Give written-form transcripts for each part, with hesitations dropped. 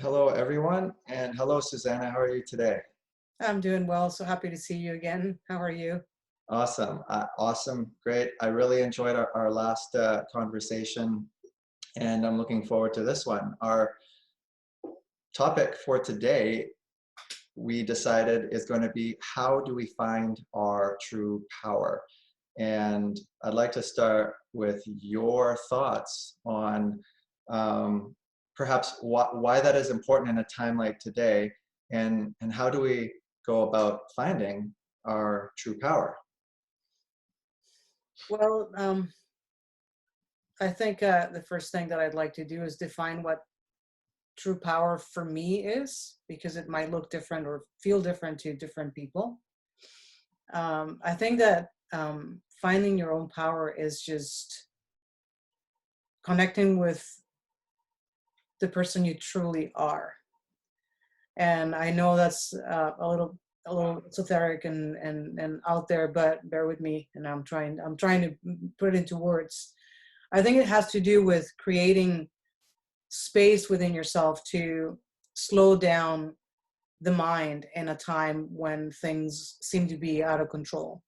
Hello, everyone, and hello, Susanna. How are you today? I'm doing well. So happy to see you again. How are you? Awesome, awesome, great. I really enjoyed our last conversation, and I'm looking forward to this one. Our topic for today, we decided, is going to be how do we find our true power? And I'd like to start with your thoughts on um, perhaps why that is important in a time like today, and how do we go about finding our true power? Well, I think the first thing that I'd like to do is define what true power for me is, because it might look different or feel different to different people. I think that finding your own power is just connecting with the person you truly are. And I know that's a little esoteric and out there, but bear with me. And I'm trying to put it into words. I think it has to do with creating space within yourself to slow down the mind in a time when things seem to be out of control.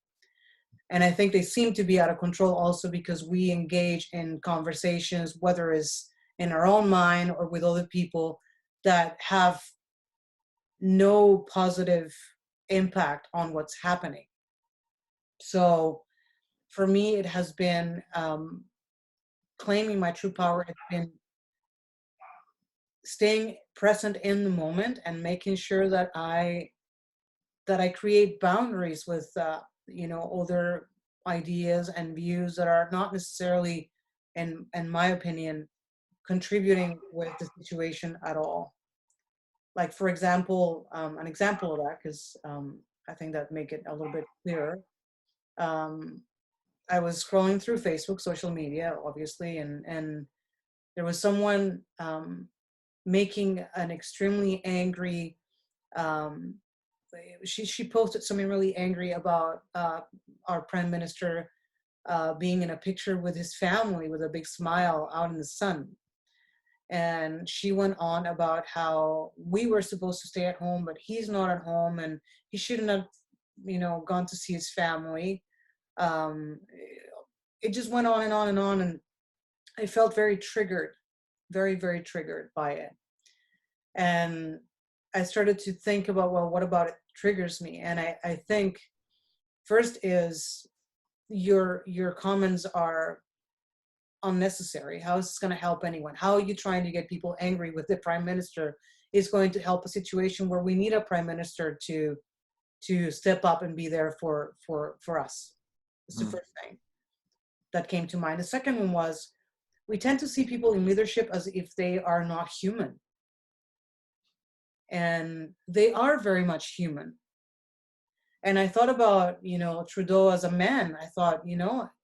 And I think they seem to be out of control also because we engage in conversations, whether it's in our own mind or with other people, that have no positive impact on what's happening. So for me, it has been claiming my true power. It's been staying present in the moment and making sure that I create boundaries with other ideas and views that are not necessarily, in my opinion, contributing with the situation at all. Like, for example, an example of that, because I think that make it a little bit clearer. Um, I was scrolling through Facebook, social media, obviously, and there was someone making an extremely angry. Um, she posted something really angry about our prime minister being in a picture with his family with a big smile out in the sun. And she went on about how we were supposed to stay at home, but he's not at home, and he shouldn't have, gone to see his family. Um, it just went on and on and on, and I felt very triggered, very, very triggered by it. And I started to think about, well, what about it triggers me? And I think first is your comments are unnecessary. How is this going to help anyone? How are you trying to get people angry with the prime minister is going to help a situation where we need a prime minister to step up and be there for us? It's the Mm, first thing that came to mind. The second one was, we tend to see people in leadership as if they are not human, and they are very much human. And I thought about, Trudeau as a man. I thought,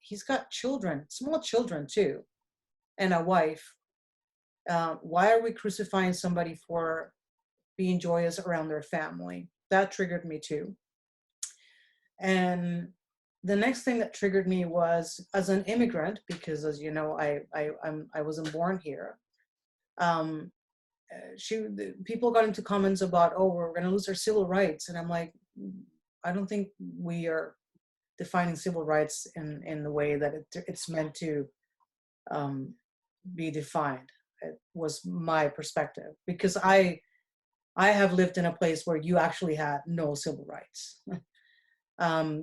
he's got children, small children too, and a wife. Why are we crucifying somebody for being joyous around their family? That triggered me too. And the next thing that triggered me was, as an immigrant, because, as you know, I wasn't born here. Um, People got into comments about, oh, we're going to lose our civil rights, and I'm like, I don't think we are defining civil rights in the way that it's meant to um, be defined. It was my perspective, because I have lived in a place where you actually had no civil rights.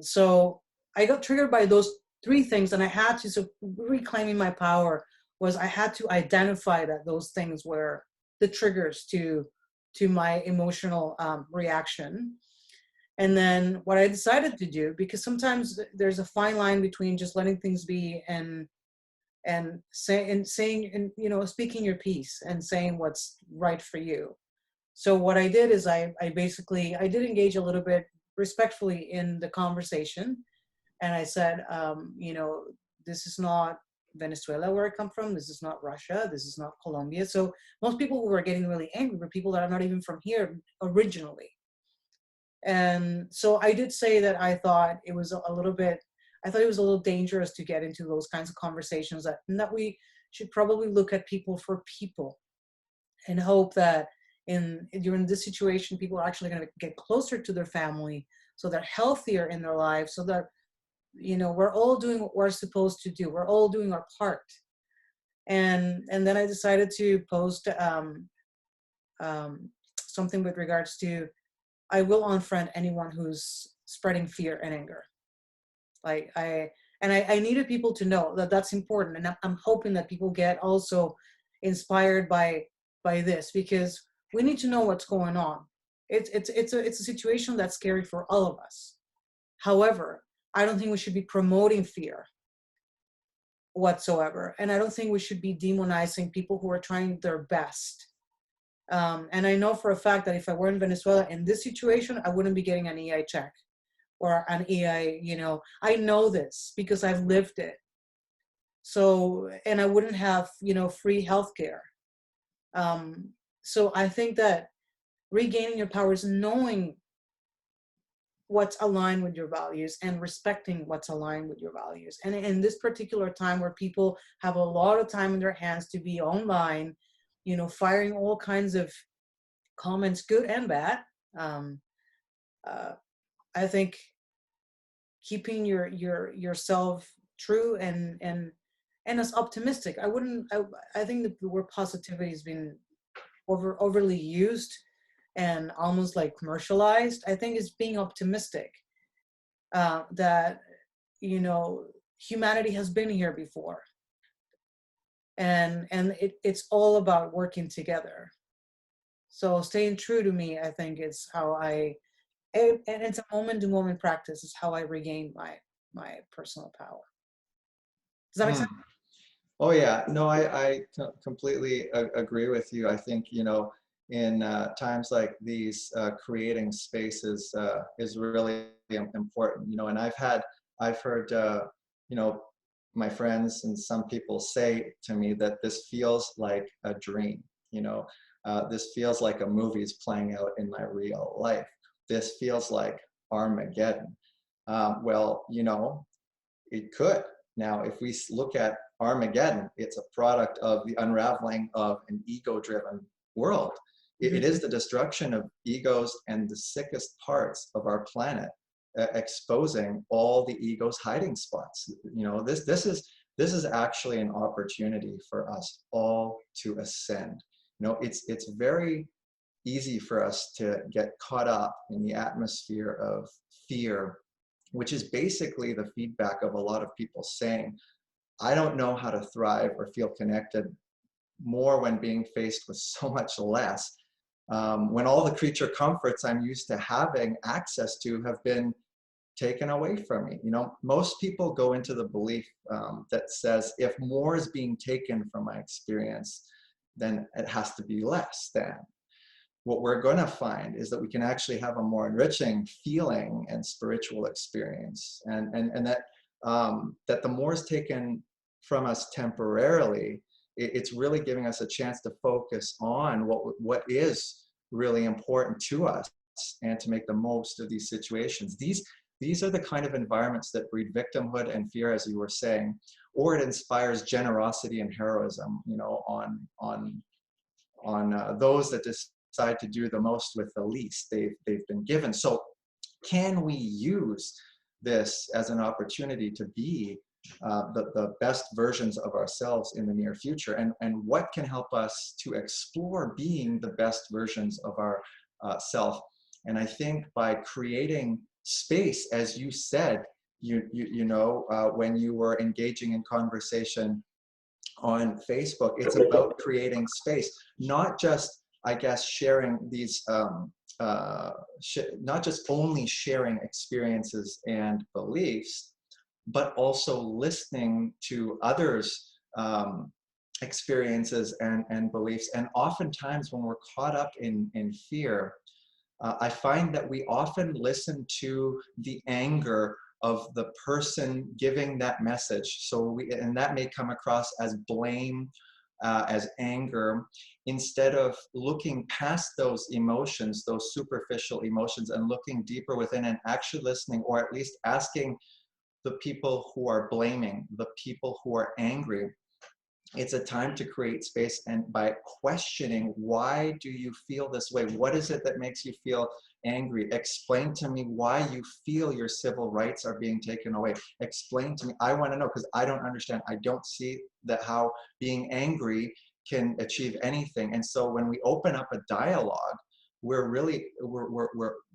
So I got triggered by those three things, and I had to, so reclaiming my power was, I had to identify that those things were the triggers to my emotional reaction. And then what I decided to do, because sometimes there's a fine line between just letting things be and saying, and speaking your piece and saying what's right for you. So what I did is I basically, I did engage a little bit respectfully in the conversation, and I said, this is not Venezuela where I come from. This is not Russia. This is not Colombia. So most people who were getting really angry were people that are not even from here originally. And so I did say that I thought it was a little bit, I thought it was a little dangerous to get into those kinds of conversations, that we should probably look at people for people and hope that in during this situation, people are actually going to get closer to their family, so they're healthier in their lives, so that, you know, we're all doing what we're supposed to do. We're all doing our part. And then I decided to post something with regards to, I will unfriend anyone who's spreading fear and anger. Like I needed people to know that that's important, and I'm hoping that people get also inspired by this, because we need to know what's going on. It's a situation that's scary for all of us. However, I don't think we should be promoting fear whatsoever, and I don't think we should be demonizing people who are trying their best. And I know for a fact that if I were in Venezuela in this situation, I wouldn't be getting an EI check or an EI, you know, I know this because I've lived it. So, and I wouldn't have, you know, free healthcare. So I think that regaining your power is knowing what's aligned with your values and respecting what's aligned with your values. And in this particular time where people have a lot of time in their hands to be online, you know, firing all kinds of comments, good and bad, I think keeping yourself true and as optimistic. I think the word positivity has been overly used and almost like commercialized. I think it's being optimistic, that, you know, humanity has been here before, and it's all about working together. So staying true to me, I think, is how and it's a moment to moment practice, is how I regain my personal power. Does that make sense? Hmm. Oh yeah, no, I completely agree with you. I think, you know, in times like these, creating spaces is really important. You know, and I've heard, you know, my friends and some people say to me that this feels like a dream. You know, this feels like a movie's playing out in my real life. This feels like Armageddon. Well, you know, it could. Now, if we look at Armageddon, it's a product of the unraveling of an ego-driven world. It is the destruction of egos and the sickest parts of our planet, exposing all the ego's hiding spots. You know, this is actually an opportunity for us all to ascend. You know, it's very easy for us to get caught up in the atmosphere of fear, which is basically the feedback of a lot of people saying, I don't know how to thrive or feel connected, more when being faced with so much less. When all the creature comforts I'm used to having access to have been taken away from me. You know, most people go into the belief that says, if more is being taken from my experience, then it has to be less than. What we're going to find is that we can actually have a more enriching feeling and spiritual experience, and that that the more is taken from us temporarily, it's really giving us a chance to focus on what is really important to us and to make the most of these situations. These are the kind of environments that breed victimhood and fear, as you were saying, or it inspires generosity and heroism, you know, on those that decide to do the most with the least they've been given. So can we use this as an opportunity to be the best versions of ourselves in the near future? And what can help us to explore being the best versions of our self? And I think by creating space, as you said, you know, when you were engaging in conversation on Facebook, it's about creating space, not just, I guess, sharing these, not just only sharing experiences and beliefs, but also listening to others' experiences and beliefs. And oftentimes when we're caught up in fear, I find that we often listen to the anger of the person giving that message. So and that may come across as blame, as anger, instead of looking past those emotions, those superficial emotions, and looking deeper within and actually listening, or at least asking the people who are blaming, the people who are angry, it's a time to create space, and by questioning, why do you feel this way? What is it that makes you feel angry? Explain to me why you feel your civil rights are being taken away. Explain to me. I want to know, because I don't understand. I don't see that how being angry can achieve anything. And so when we open up a dialogue, we're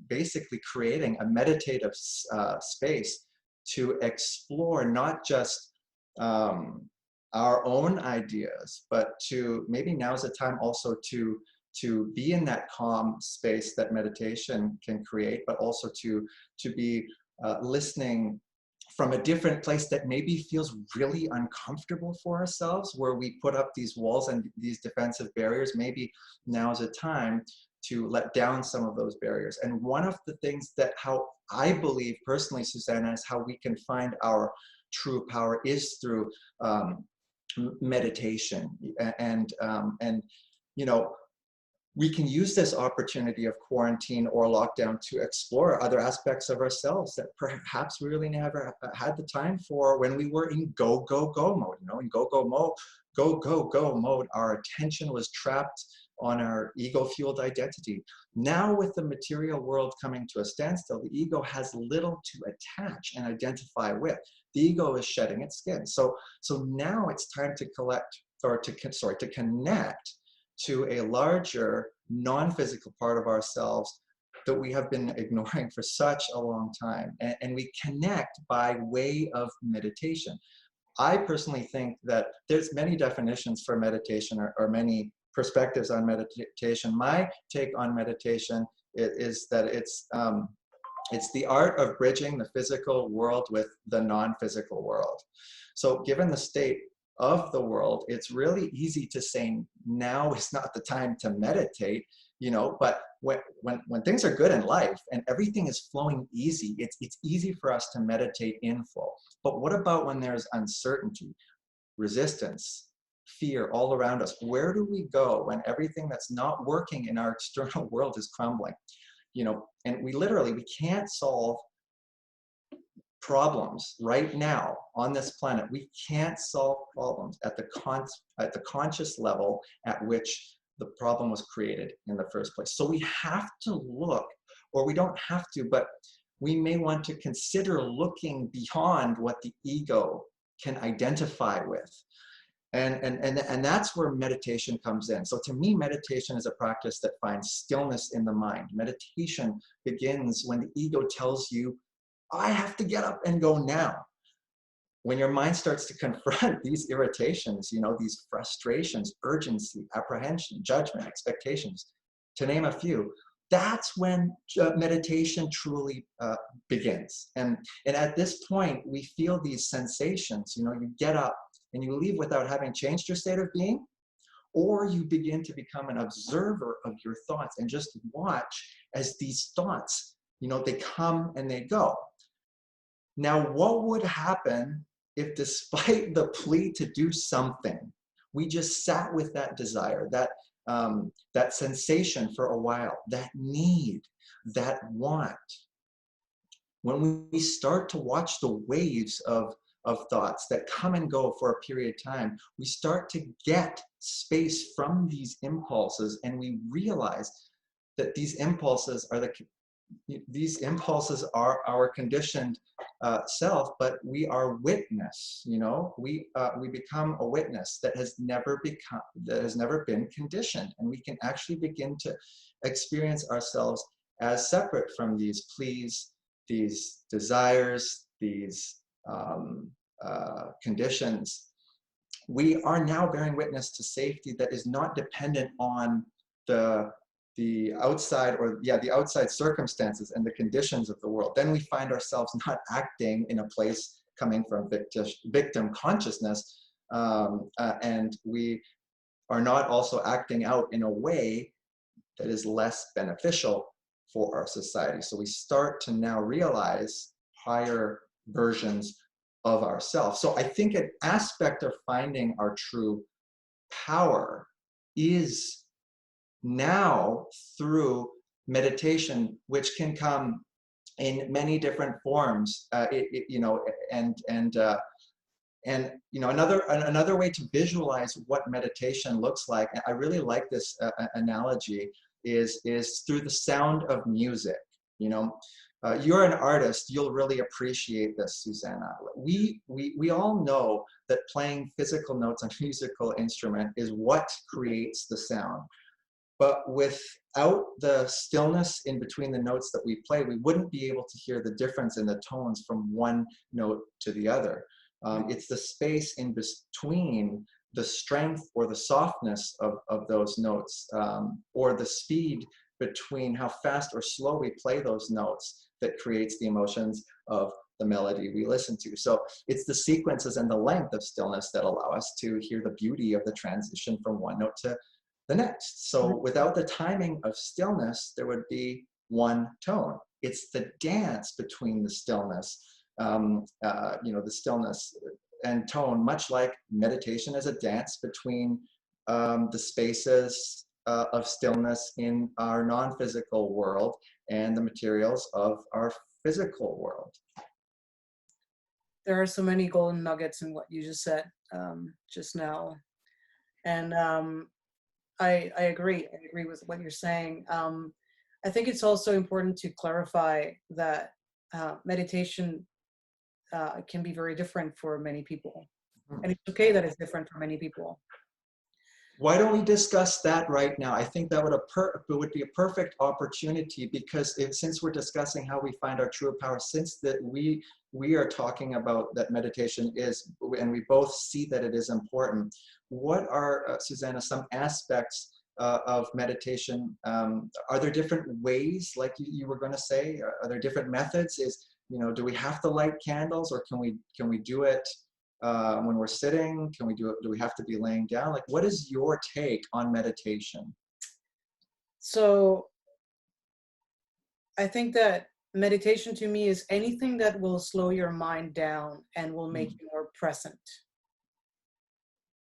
basically creating a meditative space to explore not just our own ideas, but to maybe now's the time also to be in that calm space that meditation can create, but also to be listening from a different place that maybe feels really uncomfortable for ourselves, where we put up these walls and these defensive barriers. Maybe now's a time to let down some of those barriers. And one of the things that, how I believe personally, Susanna, is how we can find our true power is through meditation. And you know, we can use this opportunity of quarantine or lockdown to explore other aspects of ourselves that perhaps we really never had the time for when we were in go, go, go mode. You know, in go, go mode, go, go, go mode, our attention was trapped on our ego-fueled identity. Now, with the material world coming to a standstill, the ego has little to attach and identify with. The ego is shedding its skin. So now it's time to collect, or to connect to a larger non-physical part of ourselves that we have been ignoring for such a long time. And we connect by way of meditation. I personally think that there's many definitions for meditation, or many perspectives on meditation. My take on meditation is that it's the art of bridging the physical world with the non-physical world. So given the state of the world, it's really easy to say now is not the time to meditate, you know, but when things are good in life and everything is flowing easy, it's easy for us to meditate in full. But what about when there's uncertainty, resistance, fear all around us? Where do we go when everything that's not working in our external world is crumbling? You know, and we can't solve problems right now on this planet. We can't solve problems at the conscious level at which the problem was created in the first place. So we have to look, or we don't have to, but we may want to consider looking beyond what the ego can identify with. And that's where meditation comes in. So to me, meditation is a practice that finds stillness in the mind. Meditation begins when the ego tells you, I have to get up and go now. When your mind starts to confront these irritations, you know, these frustrations, urgency, apprehension, judgment, expectations, to name a few, that's when meditation truly begins. And at this point, we feel these sensations. You know, you get up and you leave without having changed your state of being, or you begin to become an observer of your thoughts and just watch as these thoughts, you know, they come and they go. Now, what would happen if, despite the plea to do something, we just sat with that desire, that sensation for a while, that need, that want? When we start to watch the waves of thoughts that come and go for a period of time, we start to get space from these impulses, and we realize that these impulses are our conditioned self, but we are witness. You know, we become a witness that has never been conditioned, and we can actually begin to experience ourselves as separate from these pleas, these desires, these conditions. We are now bearing witness to safety that is not dependent on the outside, or the outside circumstances and the conditions of the world. Then we find ourselves not acting in a place coming from victim consciousness, and we are not also acting out in a way that is less beneficial for our society. So we start to now realize higher versions of ourselves. So I think an aspect of finding our true power is now through meditation, which can come in many different forms, you know, and And another way to visualize what meditation looks like, and I really like this analogy, is through the sound of music. You're an artist, you'll really appreciate this, Susanna. We all know that playing physical notes on a musical instrument is what creates the sound. But without the stillness in between the notes that we play, we wouldn't be able to hear the difference in the tones from one note to the other. It's the space in between the strength or the softness of those notes, or the speed between how fast or slow we play those notes, that creates the emotions of the melody we listen to. So it's the sequences and the length of stillness that allow us to hear the beauty of the transition from one note to the next. So without the timing of stillness, there would be one tone. It's the dance between the stillness, the stillness and tone, much like meditation is a dance between the spaces of stillness in our non-physical world and the materials of our physical world. There are so many golden nuggets in what you just said just now. And I agree. I agree with what you're saying. I think it's also important to clarify that meditation can be very different for many people. And it's okay that it's different for many people. Why don't we discuss that right now? I think that would be a perfect opportunity, because since we're discussing how we find our true power, since that we are talking about that meditation is, and we both see that it is important. What are, Susanna, some aspects of meditation? Are there different ways, like you were going to say? Are there different methods? Do we have to light candles, or can we do it when we're sitting? Can we do it? Do we have to be laying down? Like, what is your take on meditation? So I think that meditation to me is anything that will slow your mind down and will make you more present.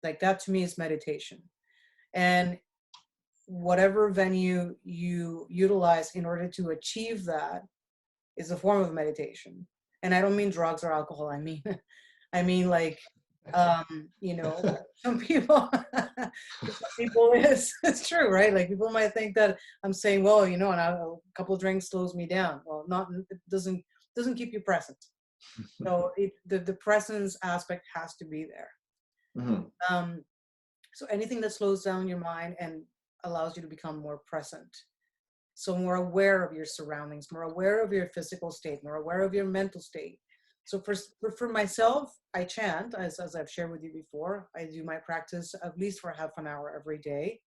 Like, that to me is meditation. And whatever venue you utilize in order to achieve that is a form of meditation. And I don't mean drugs or alcohol. I mean like, some people, it's true, right? Like, people might think that I'm saying, well, and a couple of drinks slows me down. Well, it doesn't keep you present. So the presence aspect has to be there. Mm-hmm. So anything that slows down your mind and allows you to become more present. So more aware of your surroundings, more aware of your physical state, more aware of your mental state. So for myself, I chant, as I've shared with you before. I do my practice at least for half an hour every day.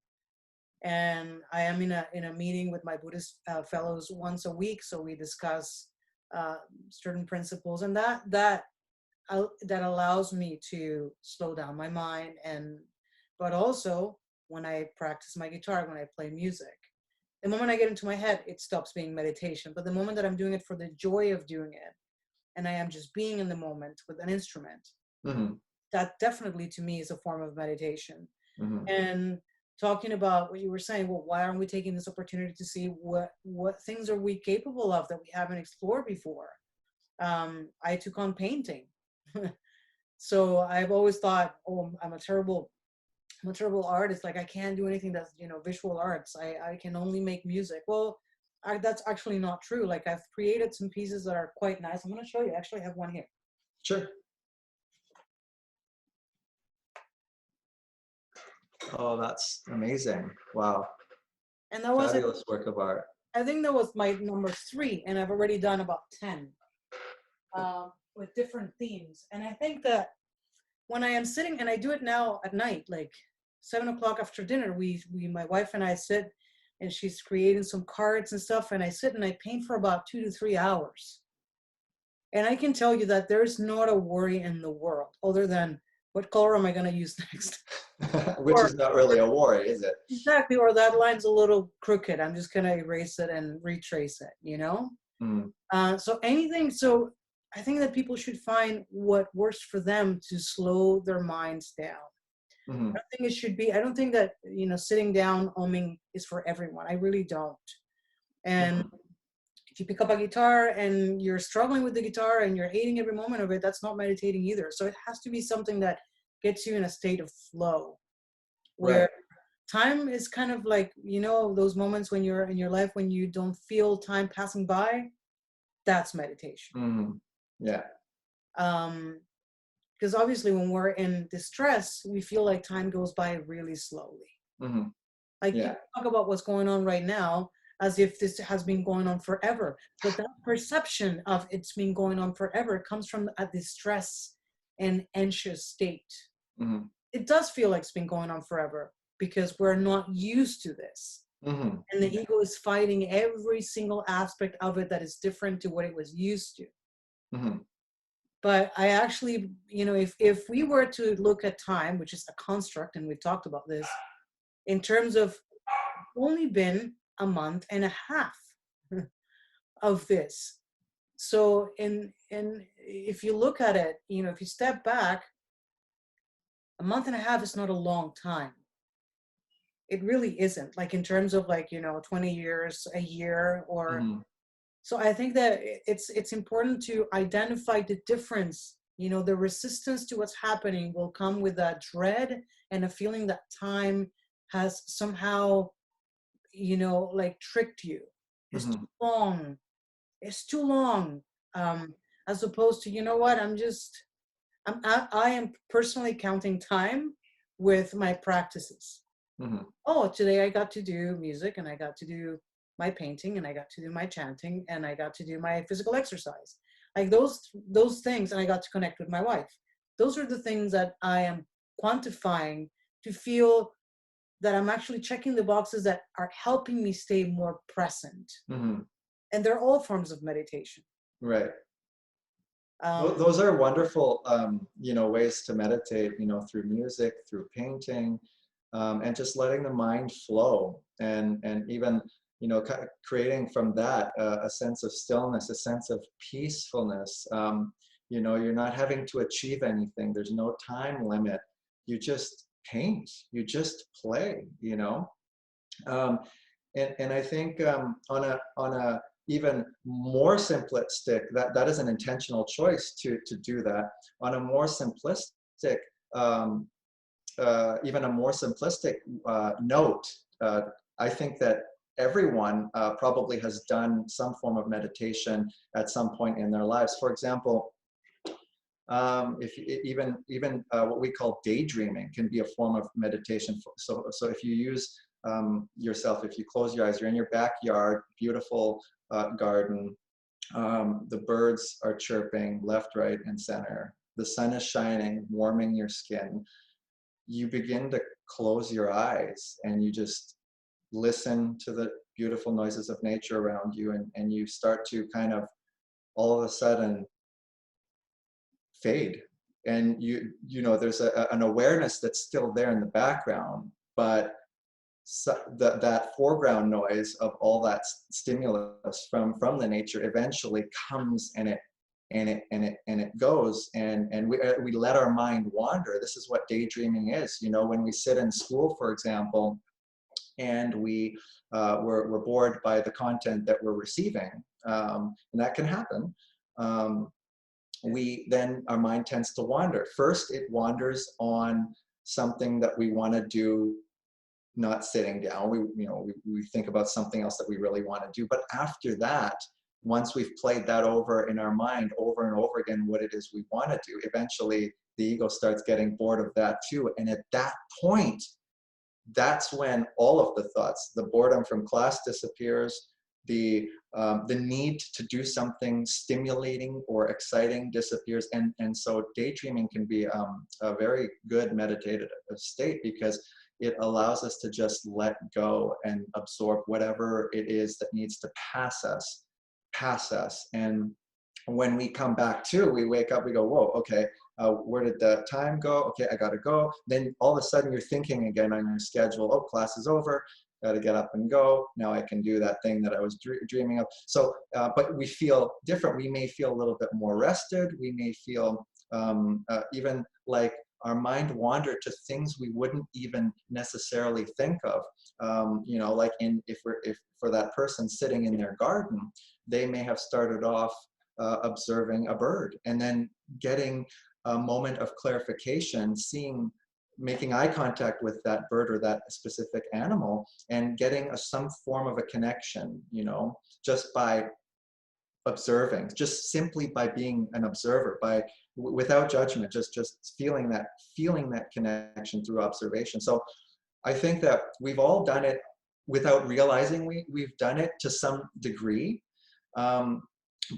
And I am in a meeting with my Buddhist fellows once a week. So we discuss certain principles, and that allows me to slow down my mind. But also, when I practice my guitar, when I play music, the moment I get into my head, it stops being meditation. But the moment that I'm doing it for the joy of doing it, and I am just being in the moment with an instrument, that definitely to me is a form of meditation. And talking about what you were saying, well, why aren't we taking this opportunity to see what things are we capable of that we haven't explored before? I took on painting. So I've always thought, oh, I'm a terrible artist. Like, I can't do anything that's, visual arts. I can only make music. Well, that's actually not true. Like, I've created some pieces that are quite nice. I'm going to show you. Actually, I have one here. Sure. Oh, that's amazing. Wow. And that was fabulous work of art. I think that was my number 3, and I've already done about 10 with different themes. And I think that when I am sitting, and I do it now at night, like 7 o'clock after dinner, my wife and I sit, and she's creating some cards and stuff, and I sit and I paint for about 2 to 3 hours. And I can tell you that there's not a worry in the world other than, what color am I going to use next? Which is not really a worry, is it? Exactly. Or that line's a little crooked. I'm just going to erase it and retrace it, So I think that people should find what works for them to slow their minds down. I don't think that, sitting down, oming is for everyone. I really don't. And, If you pick up a guitar and you're struggling with the guitar and you're hating every moment of it, that's not meditating either. So it has to be something that gets you in a state of flow, Right. where time is kind of like, those moments when you're in your life when you don't feel time passing by. That's meditation. Mm. Yeah. um because obviously when we're in distress, we feel like time goes by really slowly. Hmm. Like, Yeah. people talk about what's going on right now as if this has been going on forever, but that perception of it's been going on forever comes from a distress and anxious state. Hmm. It does feel like it's been going on forever because we're not used to this, Hmm. and the ego is fighting every single aspect of it that is different to what it was used to. Hmm. But I actually, if we were to look at time, which is a construct, and we've talked about this, in terms of only been a month and a half of this. So if you look at it, if you step back, a month and a half is not a long time. It really isn't. Like, in terms of, like, 20 years, a year, or Hmm. so. I think that it's important to identify the difference. The resistance to what's happening will come with that dread and a feeling that time has somehow, like, tricked you. It's too Hmm. long. It's too long. Um, as opposed to, what, I am personally counting time with my practices. Hmm. Oh, today I got to do music, and I got to do my painting, and I got to do my chanting, and I got to do my physical exercise. Like, those things, and I got to connect with my wife. Those are the things that I am quantifying to feel that I'm actually checking the boxes that are helping me stay more present. Hmm. And they're all forms of meditation. Right. Um, Those are wonderful, ways to meditate, through music, through painting, and just letting the mind flow, and even, kind of creating from that a sense of stillness, a sense of peacefulness. You're not having to achieve anything. There's no time limit. You just paint. You just play. Um, and I think, on a even more simplistic, that is an intentional choice to do that. On a more simplistic, um, even a more simplistic note, uh, I think that everyone probably has done some form of meditation at some point in their lives. For example, if even what we call daydreaming can be a form of meditation. So if you use yourself, if you close your eyes, you're in your backyard, beautiful garden. The birds are chirping left, right, and center. The sun is shining, warming your skin. You begin to close your eyes and you just listen to the beautiful noises of nature around you, and you start to kind of all of a sudden fade, and there's an awareness that's still there in the background, but that foreground noise of all that stimulus from the nature eventually comes, and it goes, and we let our mind wander. This is what daydreaming is. When we sit in school, for example, and we're bored by the content that we're receiving, and that can happen. um, our mind tends to wander. First, it wanders on something that we want to do, not sitting down. We think about something else that we really want to do. But after that, once we've played that over in our mind over and over again, what it is we want to do, eventually the ego starts getting bored of that too. And at that point, that's when all of the thoughts, the boredom from class disappears, the need to do something stimulating or exciting disappears, and so daydreaming can be a very good meditative state, because it allows us to just let go and absorb whatever it is that needs to pass us. And when we come back to, we wake up, we go, whoa, okay, where did the time go? Okay, I gotta go. Then all of a sudden you're thinking again on your schedule. Oh, class is over. Got to get up and go. Now I can do that thing that I was dreaming of. So, but we feel different. We may feel a little bit more rested. We may feel even like our mind wandered to things we wouldn't even necessarily think of. Like if for that person sitting in their garden, they may have started off observing a bird and then getting a moment of clarification, making eye contact with that bird or that specific animal and getting some form of a connection, just by observing, just simply by being an observer, without judgment, just feeling that connection through observation. So I think that we've all done it without realizing we've done it to some degree.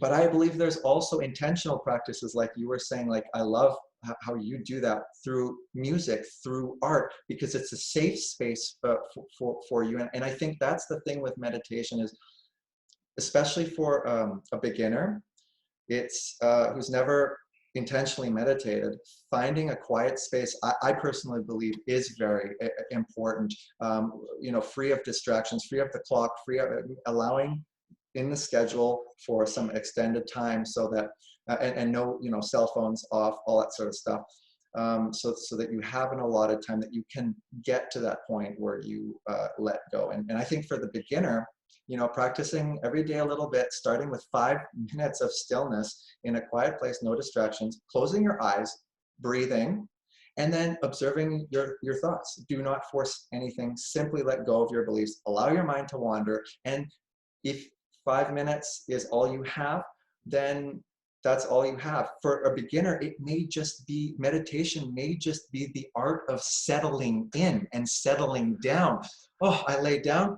But I believe there's also intentional practices, like you were saying. Like, I love how you do that through music, through art, because it's a safe space for you. And I think that's the thing with meditation is, especially for a beginner, it's who's never intentionally meditated, finding a quiet space, I personally believe, is very important. Free of distractions, free of the clock, free of allowing in the schedule for some extended time, so that and no cell phones off, all that sort of stuff, so that you have an allotted time that you can get to that point where you let go. And I think for the beginner, practicing every day a little bit, starting with 5 minutes of stillness in a quiet place, no distractions, closing your eyes, breathing, and then observing your thoughts. Do not force anything. Simply let go of your beliefs. Allow your mind to wander. And if 5 minutes is all you have, then that's all you have. For a beginner, meditation may just be the art of settling in and settling down. Oh, I lay down.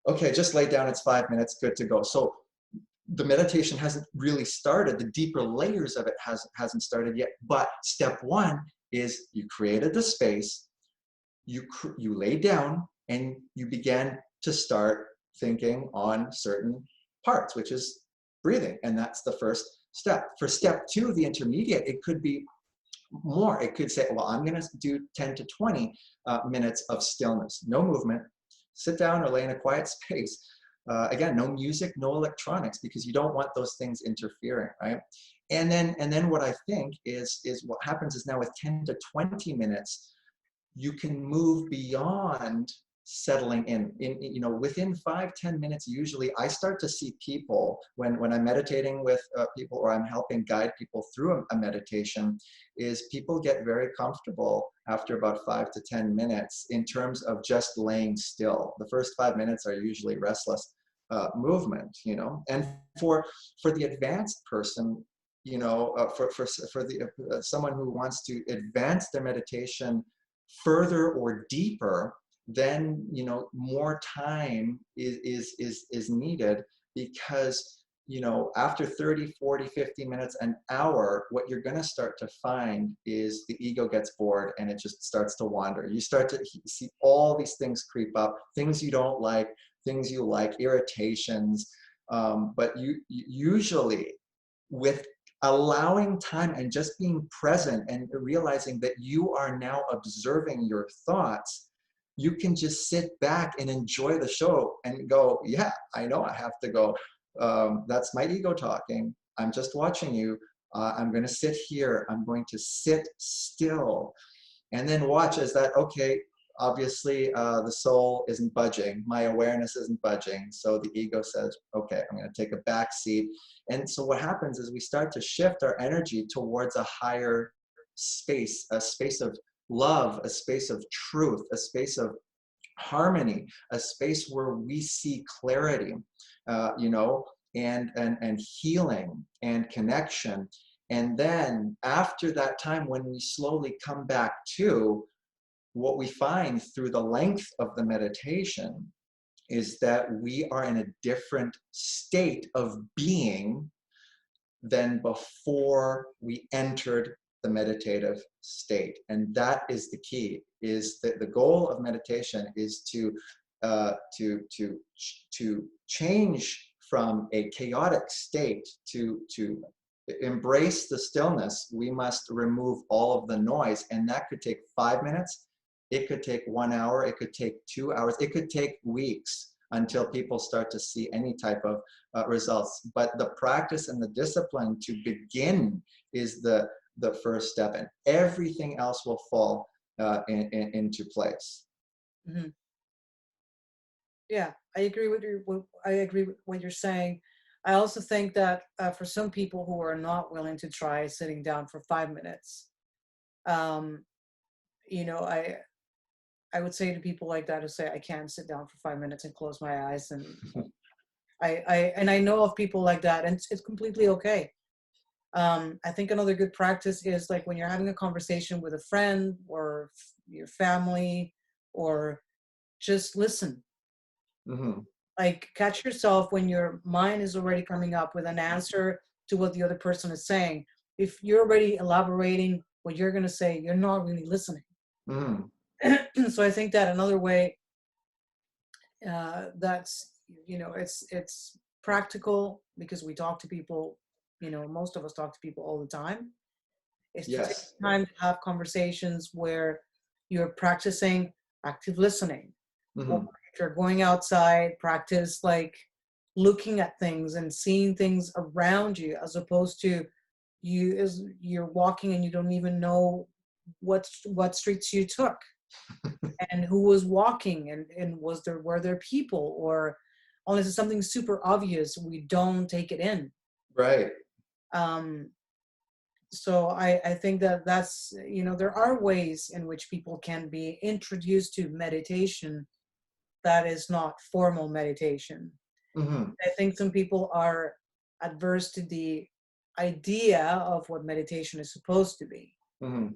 Okay, just lay down, it's 5 minutes, good to go. So the meditation hasn't really started. The deeper layers of it hasn't started yet. But step one is you created the space, you lay down, and you began to start thinking on certain parts, which is breathing. And that's the first step. For step two, the intermediate, it could be more. It could say, well, I'm going to do 10 to 20 minutes of stillness, no movement. Sit down or lay in a quiet space. Again, no music, no electronics, because you don't want those things interfering, right? And then what I think is what happens is, now with 10 to 20 minutes, you can move beyond settling in. Within 5-10 minutes, usually I start to see people when I'm meditating with people, or I'm helping guide people through a meditation, is people get very comfortable after about 5 to 10 minutes in terms of just laying still. The first 5 minutes are usually restless movement, and for the advanced person, for the someone who wants to advance their meditation further or deeper, then more time is needed, because after 30, 40, 50 minutes, an hour, what you're going to start to find is the ego gets bored and it just starts to wander. You start to see all these things creep up, things you don't like, things you like, irritations, but you usually, with allowing time and just being present and realizing that you are now observing your thoughts, you can just sit back and enjoy the show and go, yeah, I know I have to go. That's my ego talking. I'm just watching you. I'm going to sit here. I'm going to sit still. And then watch as that, okay, obviously the soul isn't budging. My awareness isn't budging. So the ego says, okay, I'm going to take a back seat. And so what happens is we start to shift our energy towards a higher space, a space of love, a space of truth, a space of harmony, a space where we see clarity, and healing and connection. And then after that time, when we slowly come back to, what we find through the length of the meditation is that we are in a different state of being than before we entered the meditative state. And that is the key, is that the goal of meditation is to change from a chaotic state to embrace the stillness. We must remove all of the noise, and that could take 5 minutes, it could take 1 hour, it could take 2 hours, it could take weeks until people start to see any type of results. But the practice and the discipline to begin is the first step, and everything else will fall into place. Mm-hmm. Yeah, I agree with what you're saying. I also think that for some people who are not willing to try sitting down for 5 minutes, um, you know, I would say to people like that who say I can't sit down for 5 minutes and close my eyes, and I know of people like that, and it's completely okay. I think another good practice is like when you're having a conversation with a friend or your family, or just listen. Hmm. Like catch yourself when your mind is already coming up with an answer to what the other person is saying. If you're already elaborating what you're going to say, you're not really listening. Hmm. So I think that another way that's it's practical because we talk to people. Most of us talk to people all the time. Is to take Yes. time to have conversations where you're practicing active listening, or Hmm. if you're going outside, practice like looking at things and seeing things around you, as opposed to you're walking and you don't even know what streets you took and who was walking, and were there people, or unless it's something super obvious, we don't take it in. Right. um so I think that that's, there are ways in which people can be introduced to meditation that is not formal meditation. Hmm. I think some people are adverse to the idea of what meditation is supposed to be, Hmm.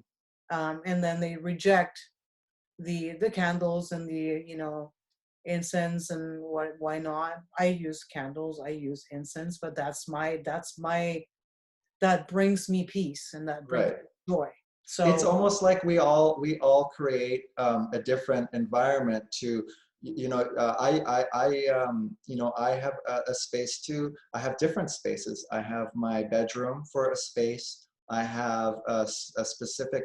and then they reject the candles and the incense, and why not. I use candles, I use incense, but that brings me peace and that brings Right. me joy. It's So almost like we all create a different environment to I have a space too. I have different spaces. I have my bedroom for a space. I have a specific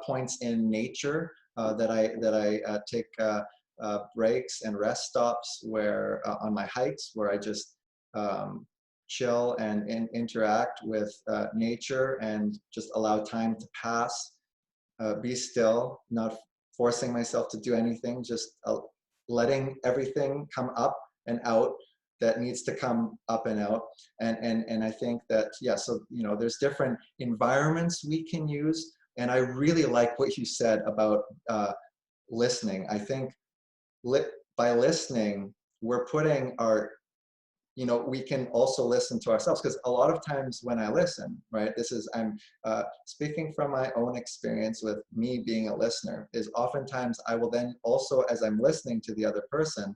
points in nature that I take breaks and rest stops where on my hikes where I just um, chill and interact with nature and just allow time to pass, be still, not forcing myself to do anything, just letting everything come up and out that needs to come up and out. And I think that, yeah, so, there's different environments we can use. And I really like what you said about listening. I think li- by listening, we're putting our we can also listen to ourselves, because a lot of times when I listen, right, I'm speaking from my own experience with me being a listener, is oftentimes I will then also, as I'm listening to the other person,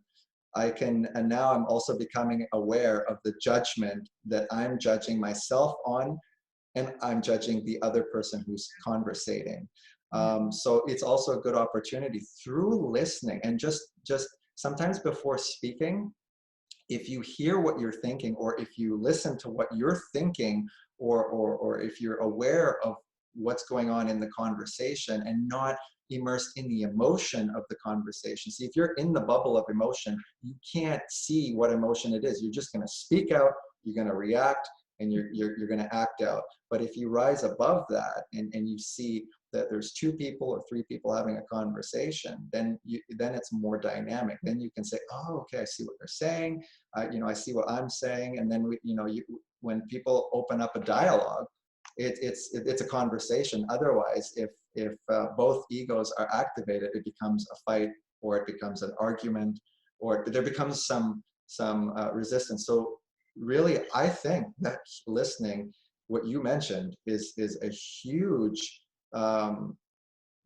and now I'm also becoming aware of the judgment that I'm judging myself on, and I'm judging the other person who's conversating. So it's also a good opportunity through listening, and just sometimes before speaking, if you hear what you're thinking, or if you listen to what you're thinking, or if you're aware of what's going on in the conversation and not immersed in the emotion of the conversation. See, if you're in the bubble of emotion, you can't see what emotion it is. You're just going to speak out, you're going to react, and you're going to act out. But if you rise above that, and you see that there's two people or three people having a conversation, then it's more dynamic. Then you can say, oh, okay, I see what they're saying. I see what I'm saying. And then when people open up a dialogue, it's a conversation. Otherwise, if both egos are activated, it becomes a fight, or it becomes an argument, or there becomes some resistance. So really, I think that listening, what you mentioned, is a huge um,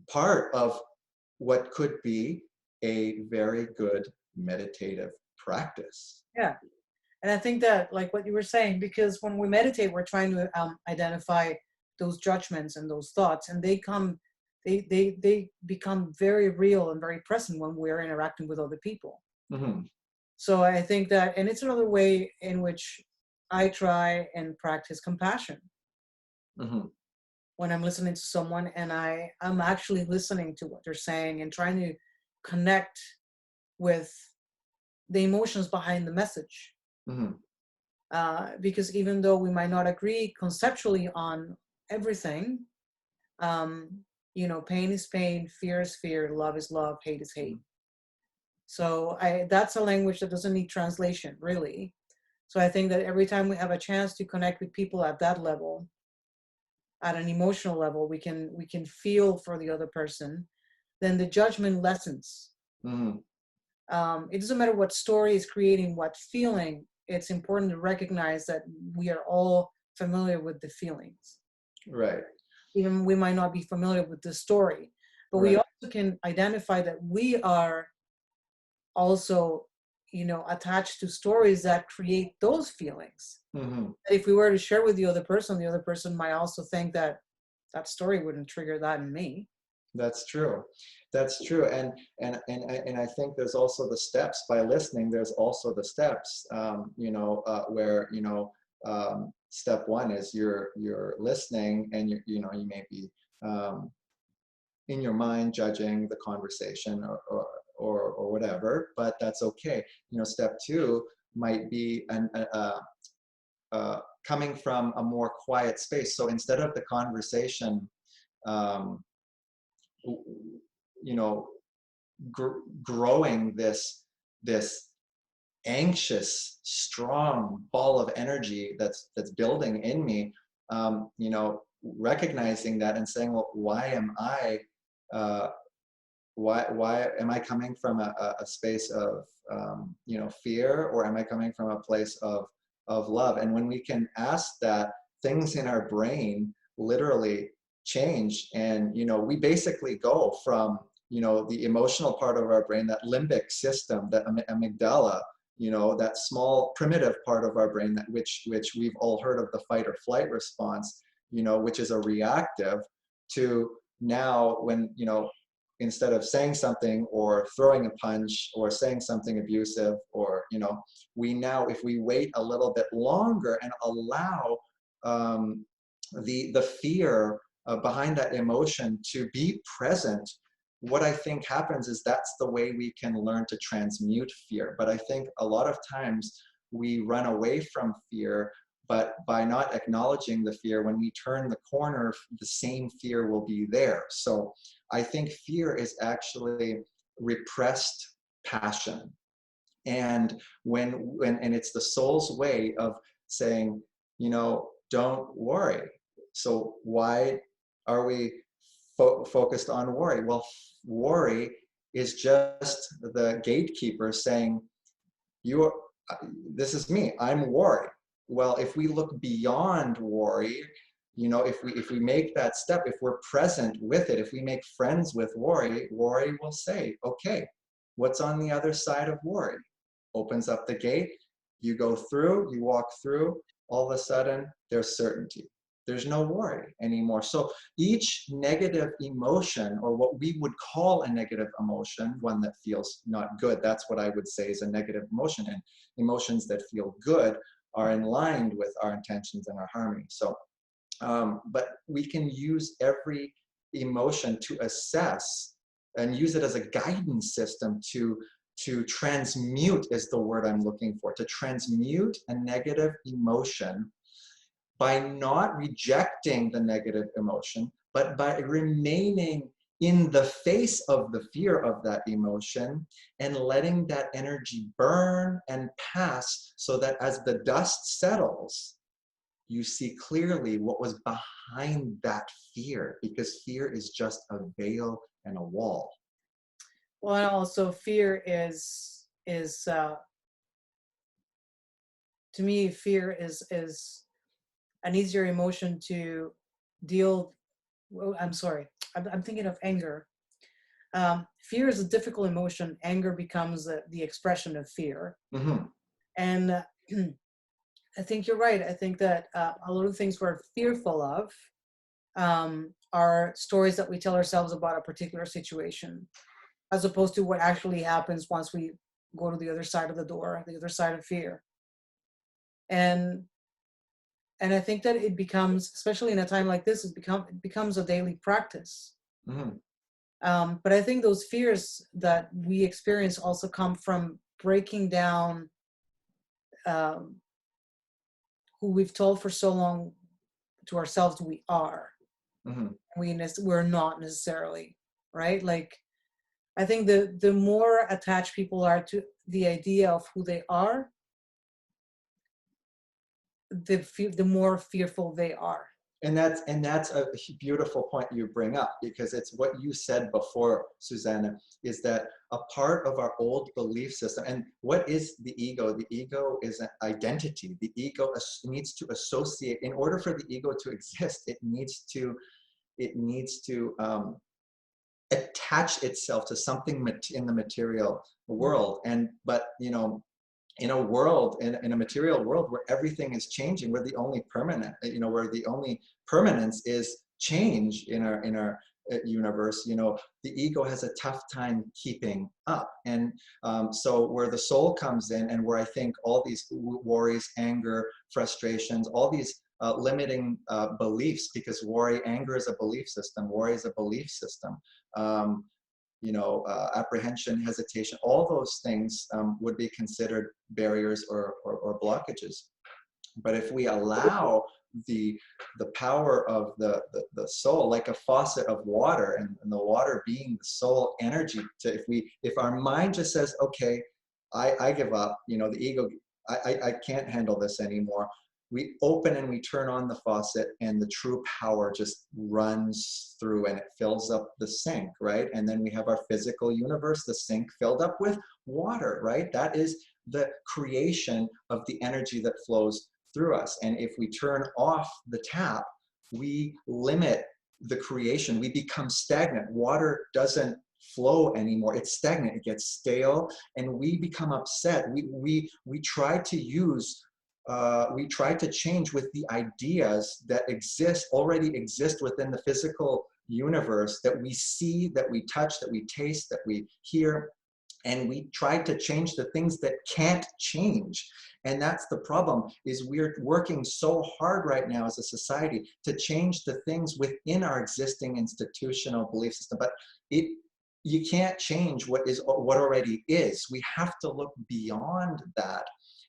part of what could be a very good meditative practice. yeah, and I think that, like what you were saying, because when we meditate, we're trying to identify those judgments and those thoughts, and they become very real and very present when we're interacting with other people. Hmm. So I think that, and it's another way in which I try and practice compassion Hmm. when I'm listening to someone, and I'm actually listening to what they're saying and trying to connect with the emotions behind the message. Hmm. Because even though we might not agree conceptually on everything, um, pain is pain, fear is fear, love is love, hate is hate. So that's a language that doesn't need translation, really. So I think that every time we have a chance to connect with people at that level, at an emotional level, we can feel for the other person, then the judgment lessens. Hmm. It doesn't matter what story is creating what feeling. It's important to recognize that we are all familiar with the feelings. Right. Even we might not be familiar with the story, but we Right. also can identify that we are also, attached to stories that create those feelings. Hmm. If we were to share with the other person might also think that that story wouldn't trigger that in me. That's true. That's true. And I think there's also the steps. By listening, there's also the steps. Where step one is you're listening, and you may be um, in your mind judging the conversation, or whatever, but that's okay. Step two might be coming from a more quiet space. So instead of the conversation, um, you know growing this anxious, strong ball of energy that's building in me, recognizing that and saying, well, uh, why am I coming from a space of fear, or am I coming from a place of love? And when we can ask that, things in our brain literally change. And we basically go from the emotional part of our brain, that limbic system, that amygdala, that small primitive part of our brain, that which we've all heard of, the fight or flight response, which is a reactive, to now, when instead of saying something or throwing a punch or saying something abusive, or we now, if we wait a little bit longer and allow the fear behind that emotion to be present, what I think happens is that's the way we can learn to transmute fear. But I think a lot of times we run away from fear, but by not acknowledging the fear, when we turn the corner, the same fear will be there. So I think fear is actually repressed passion. And and it's the soul's way of saying, don't worry. So why are we focused on worry? Well, worry is just the gatekeeper saying, you are, this is me, I'm worried. Well, if we look beyond worry, if we make that step, if we're present with it, if we make friends with worry, worry will say, okay, what's on the other side of worry? Opens up the gate, you go through, you walk through, all of a sudden there's certainty. There's no worry anymore. So each negative emotion, or what we would call a negative emotion, one that feels not good, that's what I would say is a negative emotion. And emotions that feel good are in line with our intentions and our harmony. So, but we can use every emotion to assess and use it as a guidance system to transmute, is the word I'm looking for, to transmute a negative emotion by not rejecting the negative emotion, but by remaining in the face of the fear of that emotion and letting that energy burn and pass, so that as the dust settles, you see clearly what was behind that fear, because fear is just a veil and a wall. Well, and also fear is to me, fear is an easier emotion to deal. Well, I'm sorry, I'm thinking of anger. Fear is a difficult emotion. Anger becomes the expression of fear. Mm-hmm. And I think you're right. I think that a lot of things we're fearful of are stories that we tell ourselves about a particular situation, as opposed to what actually happens once we go to the other side of the door, the other side of fear. And I think that it becomes, especially in a time like this, it becomes a daily practice. Mm-hmm. But I think those fears that we experience also come from breaking down um, who we've told for so long to ourselves we are. Mm-hmm. We're not necessarily, right? Like, I think the more attached people are to the idea of who they are, the more fearful they are. And that's a beautiful point you bring up, because it's what you said before, Susanna, is that a part of our old belief system. And what is the ego? The ego is an identity. The ego needs to associate. In order for the ego to exist, it needs to attach itself to something in the material world. And but in a world, in a material world where everything is changing, where the only permanent, where the only permanence is change in our universe, the ego has a tough time keeping up. And so where the soul comes in, and where I think all these worries, anger, frustrations, all these limiting beliefs, because anger is a belief system, worry is a belief system. Um, Apprehension, hesitation, all those things would be considered barriers or blockages. But if we allow the power of the soul, like a faucet of water, and the water being the soul energy, if our mind just says, okay, I give up, the ego, I can't handle this anymore, we open and we turn on the faucet, and the true power just runs through, and it fills up the sink, right? And then we have our physical universe, the sink filled up with water, right? That is the creation of the energy that flows through us. And if we turn off the tap, we limit the creation. We become stagnant. Water doesn't flow anymore. It's stagnant. It gets stale, and we become upset. We try to change with the ideas that already exist within the physical universe, that we see, that we touch, that we taste, that we hear. And we try to change the things that can't change. And that's the problem, is we're working so hard right now as a society to change the things within our existing institutional belief system. But you can't change what already is. We have to look beyond that.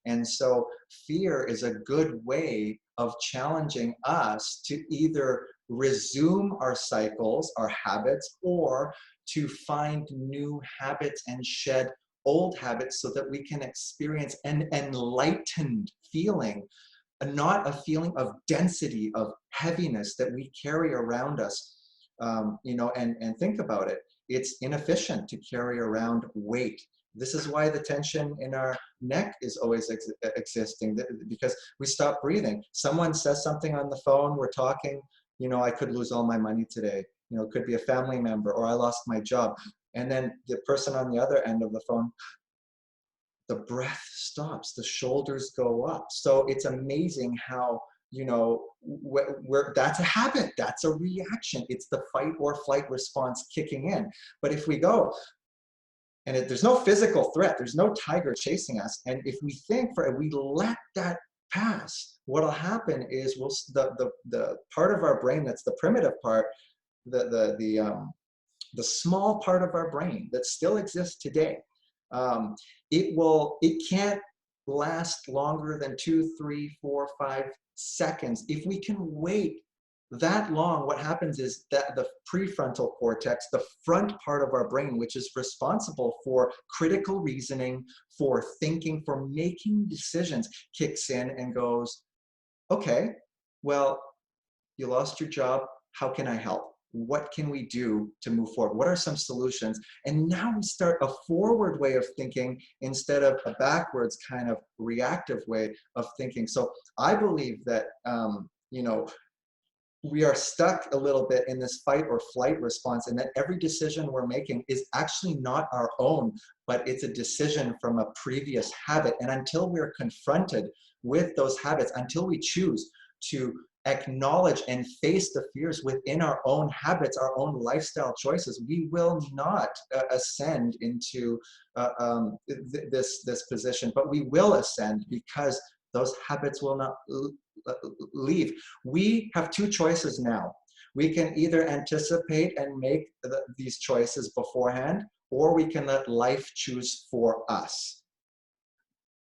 And so fear is a good way of challenging us to either resume our cycles, our habits, or to find new habits and shed old habits, so that we can experience an enlightened feeling, not a feeling of density, of heaviness that we carry around us. And think about it. It's inefficient to carry around weight. This is why the tension in our neck is always existing, because we stop breathing. Someone says something on the phone, we're talking, I could lose all my money today. It could be a family member, or I lost my job. And then the person on the other end of the phone, the breath stops, the shoulders go up. So it's amazing how, that's a habit, that's a reaction. It's the fight or flight response kicking in. But if we go, and there's no physical threat, there's no tiger chasing us, and if we we let that pass, what'll happen is the part of our brain that's the primitive part, the small part of our brain that still exists today, it can't last longer than 2, 3, 4, 5 seconds. If we can wait that long, what happens is that the prefrontal cortex, the front part of our brain, which is responsible for critical reasoning, for thinking, for making decisions, kicks in and goes, okay, well, you lost your job. How can I help? What can we do to move forward? What are some solutions? And now we start a forward way of thinking instead of a backwards kind of reactive way of thinking. So I believe that, we are stuck a little bit in this fight or flight response, and that every decision we're making is actually not our own, but it's a decision from a previous habit. And until we're confronted with those habits, until we choose to acknowledge and face the fears within our own habits, our own lifestyle choices, we will not ascend into this position. But we will ascend, because those habits will not leave. We have 2 choices now. We can either anticipate and make these choices beforehand, or we can let life choose for us.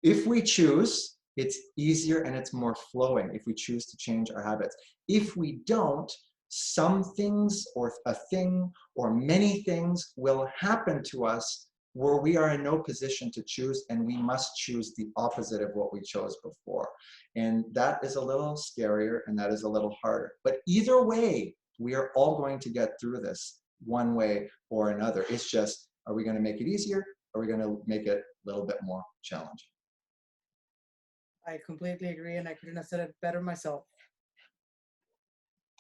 If we choose, it's easier and it's more flowing if we choose to change our habits. If we don't, some things or a thing or many things will happen to us where we are in no position to choose, and we must choose the opposite of what we chose before. And that is a little scarier, and that is a little harder. But either way, we are all going to get through this one way or another. It's just, are we going to make it easier? Or are we going to make it a little bit more challenging? I completely agree, and I couldn't have said it better myself.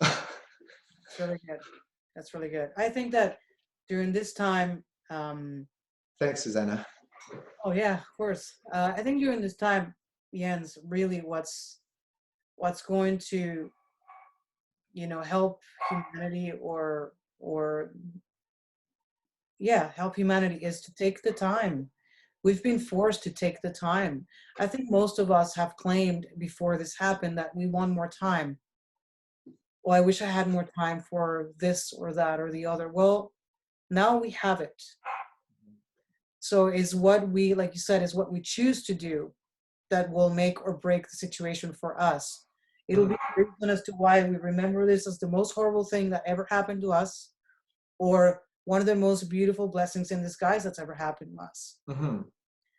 It's really good. That's really good. I think that during this time, Thanks, Susanna. oh yeah, of course. I think during this time, Jens, really what's going to, help humanity or yeah, help humanity is to take the time. We've been forced to take the time. I think most of us have claimed before this happened that we want more time. Well, I wish I had more time for this or that or the other. Well, now we have it. So is what we, like you said, is what we choose to do that will make or break the situation for us. It'll be the reason as to why we remember this as the most horrible thing that ever happened to us, or one of the most beautiful blessings in disguise that's ever happened to us. Mm-hmm.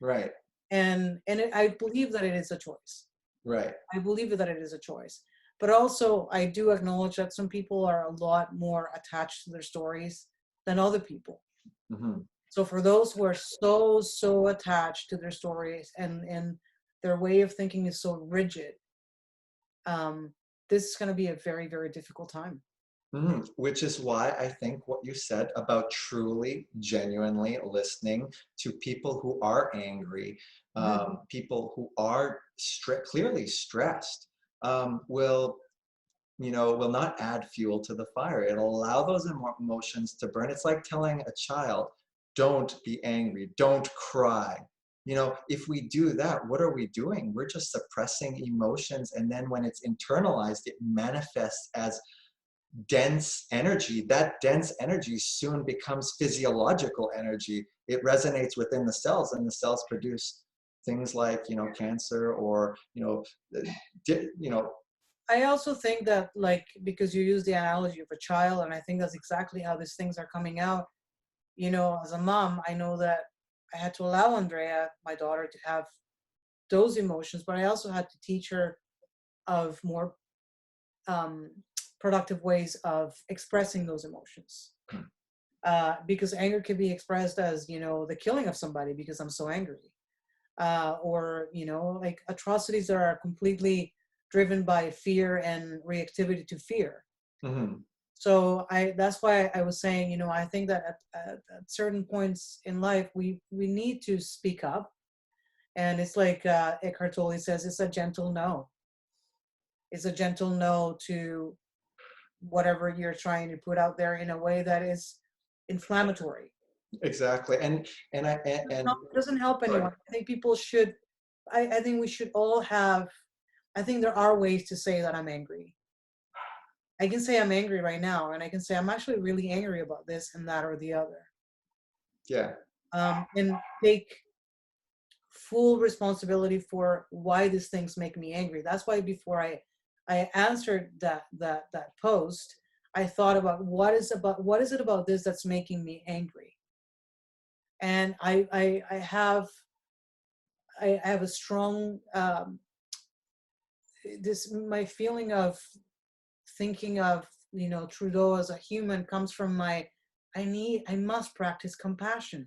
Right. I believe that it is a choice. Right. I believe that it is a choice. But also, I do acknowledge that some people are a lot more attached to their stories than other people. Mm-hmm. So for those who are so attached to their stories and their way of thinking is so rigid, this is going to be a very, very difficult time. Mm-hmm. Which is why I think what you said about truly, genuinely listening to people who are angry, people who are clearly stressed, will will not add fuel to the fire. It'll allow those emotions to burn. It's like telling a child, don't be angry, don't cry. If we do that, what are we doing? We're just suppressing emotions. And then when it's internalized, it manifests as dense energy. That dense energy soon becomes physiological energy. It resonates within the cells, and the cells produce things like, cancer, or, I also think that, like, because you use the analogy of a child, and I think that's exactly how these things are coming out. As a mom, I know that I had to allow Andrea, my daughter, to have those emotions, but I also had to teach her of more productive ways of expressing those emotions. Because anger can be expressed as, the killing of somebody because I'm so angry. Or, like atrocities that are completely driven by fear and reactivity to fear. Mm-hmm. So that's why I was saying, I think that at certain points in life, we need to speak up. And it's like Eckhart Tolle says, it's a gentle no. It's a gentle no to whatever you're trying to put out there in a way that is inflammatory. Exactly. And It doesn't help anyone. I think people should, I think we should all have, I think there are ways to say that I'm angry. I can say I'm angry right now, and I can say I'm actually really angry about this and that or the other. Yeah. And take full responsibility for why these things make me angry. That's why before I answered that post, I thought about what is it about this that's making me angry. And I have a strong my feeling of thinking of Trudeau as a human comes from I must practice compassion.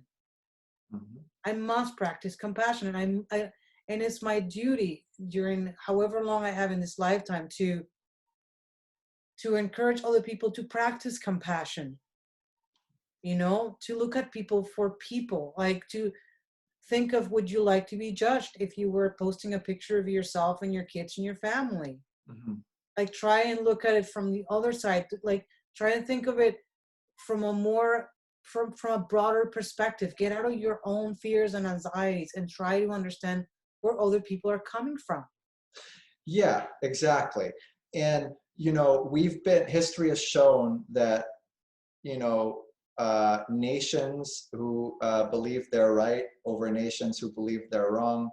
Mm-hmm. I must practice compassion, and and it's my duty during however long I have in this lifetime to encourage other people to practice compassion. To look at people for people, like to think of, would you like to be judged if you were posting a picture of yourself and your kids and your family? Mm-hmm. Like, try and look at it from the other side. Like, try and think of it from a more from a broader perspective. Get out of your own fears and anxieties and try to understand where other people are coming from. Yeah, exactly. And history has shown that nations who believe they're right over nations who believe they're wrong,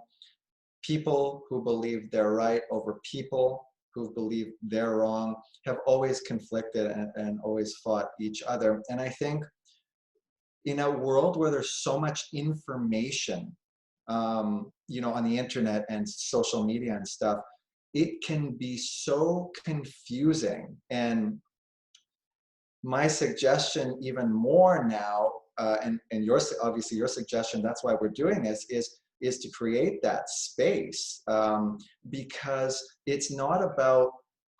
people who believe they're right over people who believe they're wrong, have always conflicted and always fought each other. And I think in a world where there's so much information, on the internet and social media and stuff, it can be so confusing. And my suggestion, even more now, and your, obviously your suggestion, that's why we're doing this, is to create that space, because it's not about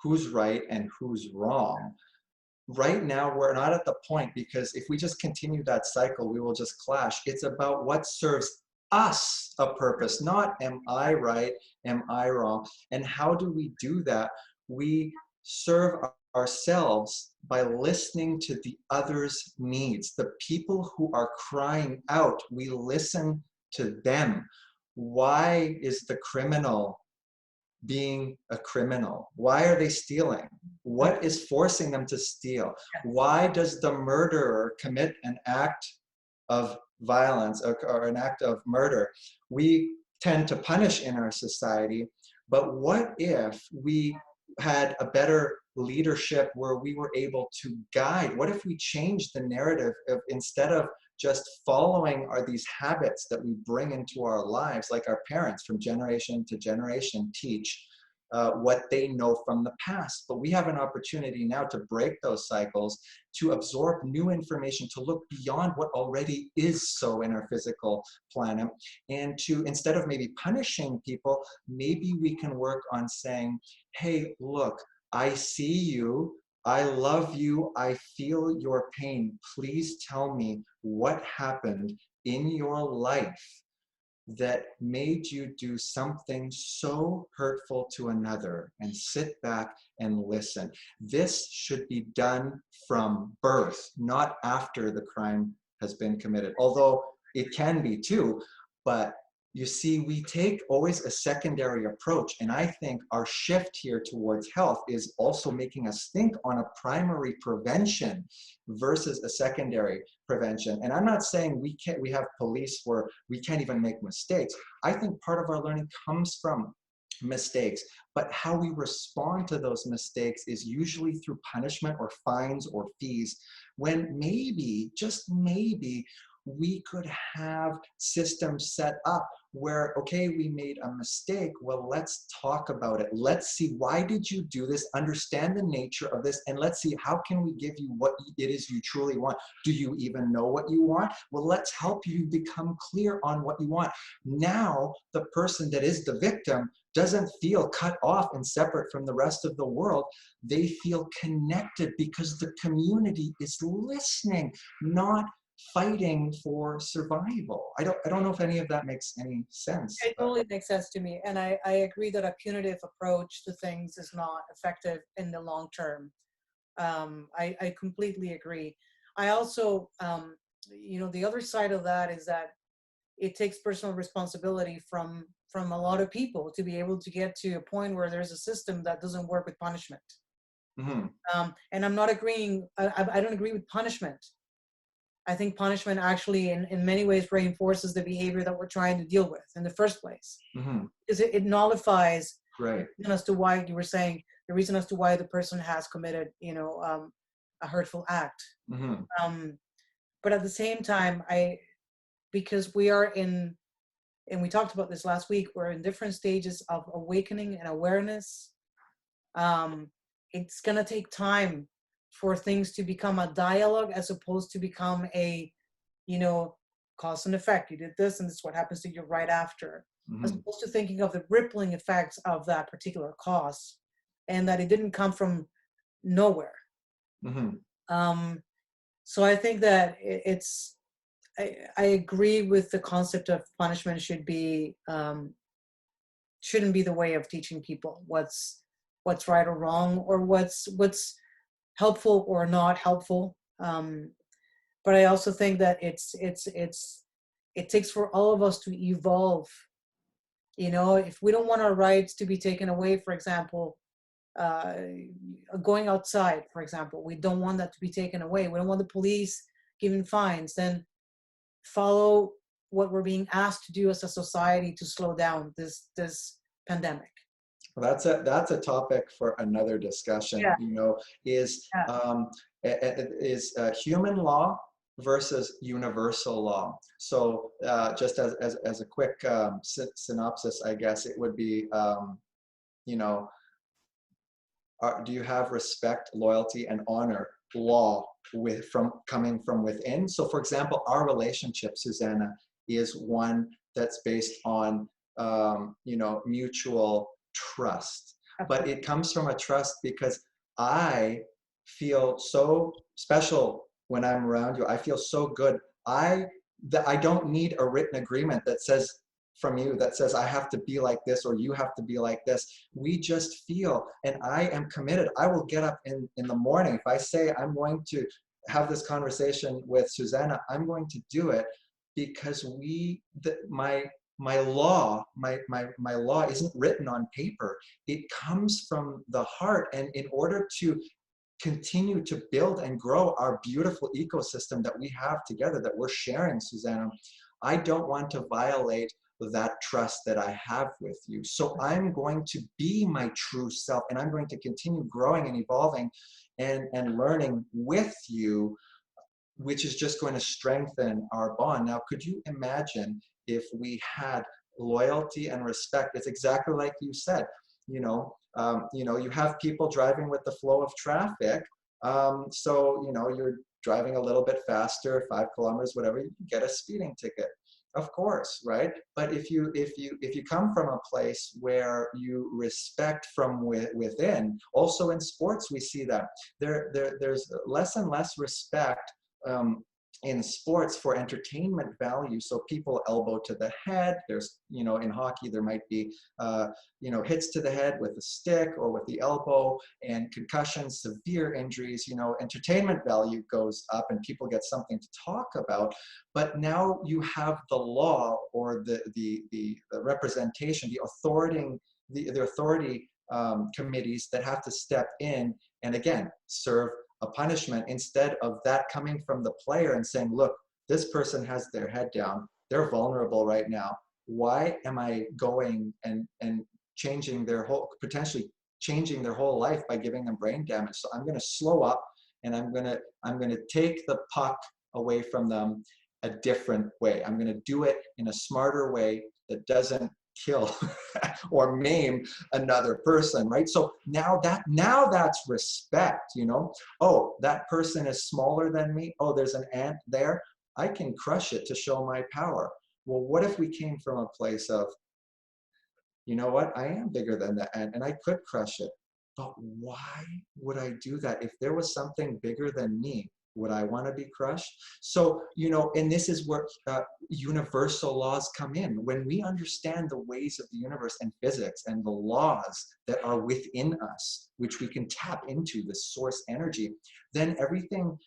who's right and who's wrong. Right now, we're not at the point, because if we just continue that cycle, we will just clash. It's about what serves us a purpose, not am I right, am I wrong? And how do we do that? We serve ourselves by listening to the other's needs. The people who are crying out, we listen to them. Why is the criminal being a criminal? Why are they stealing? What is forcing them to steal? Why does the murderer commit an act of violence, or an act of murder? We tend to punish in our society, but what if we had a better leadership where we were able to guide? What if we changed the narrative of, instead of just following these habits that we bring into our lives, like our parents from generation to generation teach what they know from the past. But we have an opportunity now to break those cycles, to absorb new information, to look beyond what already is so in our physical planet, and to, instead of maybe punishing people, maybe we can work on saying, hey, look, I see you, I love you, I feel your pain. Please tell me what happened in your life that made you do something so hurtful to another, and sit back and listen. This should be done from birth, not after the crime has been committed, although it can be too. But you see, we take always a secondary approach, and I think our shift here towards health is also making us think on a primary prevention versus a secondary prevention. And I'm not saying we have police where we can't even make mistakes. I think part of our learning comes from mistakes, but how we respond to those mistakes is usually through punishment or fines or fees, when maybe, just maybe, we could have systems set up where, okay, we made a mistake. Well, let's talk about it. Let's see, why did you do this? Understand the nature of this, and let's see, how can we give you what it is you truly want? Do you even know what you want? Well, let's help you become clear on what you want. Now, the person that is the victim doesn't feel cut off and separate from the rest of the world. They feel connected because the community is listening, not fighting for survival. I don't know if any of that makes any sense. It totally makes sense to me. And I agree that a punitive approach to things is not effective in the long term. I completely agree. I also, the other side of that is that it takes personal responsibility from a lot of people to be able to get to a point where there's a system that doesn't work with punishment. Mm-hmm. And I'm not agreeing, I don't agree with punishment. I think punishment actually in many ways reinforces the behavior that we're trying to deal with in the first place. Mm-hmm. Because it nullifies Right. the reason as to why you were saying, the reason as to why the person has committed, a hurtful act. Mm-hmm. But at the same time, because we are in, and we talked about this last week, we're in different stages of awakening and awareness. It's going to take time for things to become a dialogue as opposed to become a, cause and effect. You did this and this is what happens to you right after. Mm-hmm. As opposed to thinking of the rippling effects of that particular cause, and that it didn't come from nowhere. Mm-hmm. So I think that I agree with the concept of punishment shouldn't be the way of teaching people what's right or wrong, or what's helpful or not helpful. But I also think that it takes for all of us to evolve. If we don't want our rights to be taken away, for example, going outside, for example, we don't want that to be taken away. We don't want the police giving fines. Then follow what we're being asked to do as a society to slow down this pandemic. Well, that's a topic for another discussion. Yeah. Is Yeah. human law versus universal law. So just as a quick synopsis, I guess it would be, you know, do you have respect, loyalty, and honor law with from coming from within? So, for example, our relationship, Susanna, is one that's based on mutual trust. But it comes from a trust because I feel so special when I'm around you. I feel so good. I don't need a written agreement that says from you that says I have to be like this or you have to be like this. We just feel, and I am committed. I will get up in the morning. If I say I'm going to have this conversation with Susanna, I'm going to do it because my law, my law isn't written on paper. It comes from the heart. And in order to continue to build and grow our beautiful ecosystem that we have together, that we're sharing, Susanna, I don't want to violate that trust that I have with you. So I'm going to be my true self, and I'm going to continue growing and evolving and learning with you, which is just going to strengthen our bond. Now, could you imagine if we had loyalty and respect? It's exactly like you said. You have people driving with the flow of traffic. So you're driving a little bit faster, 5 kilometers, whatever, you get a speeding ticket. Of course, right? But if you come from a place where you respect from within, also in sports we see that there's less and less respect um, in sports for entertainment value. So people elbow to the head. There's, in hockey, there might be, hits to the head with a stick or with the elbow, and concussions, severe injuries. Entertainment value goes up and people get something to talk about. But now you have the law, or the representation, the authority committees that have to step in and again serve a punishment, instead of that coming from the player and saying, look, this person has their head down, they're vulnerable right now. Why am I going and potentially changing their whole life by giving them brain damage? So I'm going to slow up, and I'm going to take the puck away from them a different way. I'm going to do it in a smarter way that doesn't kill or maim another person, right? So now that's respect. Oh, that person is smaller than me. Oh, there's an ant there. I can crush it to show my power. Well, what if we came from a place of, you know what, I am bigger than the ant and I could crush it. But why would I do that? If there was something bigger than me, would I want to be crushed? So, and this is where universal laws come in. When we understand the ways of the universe and physics and the laws that are within us, which we can tap into, the source energy, then everything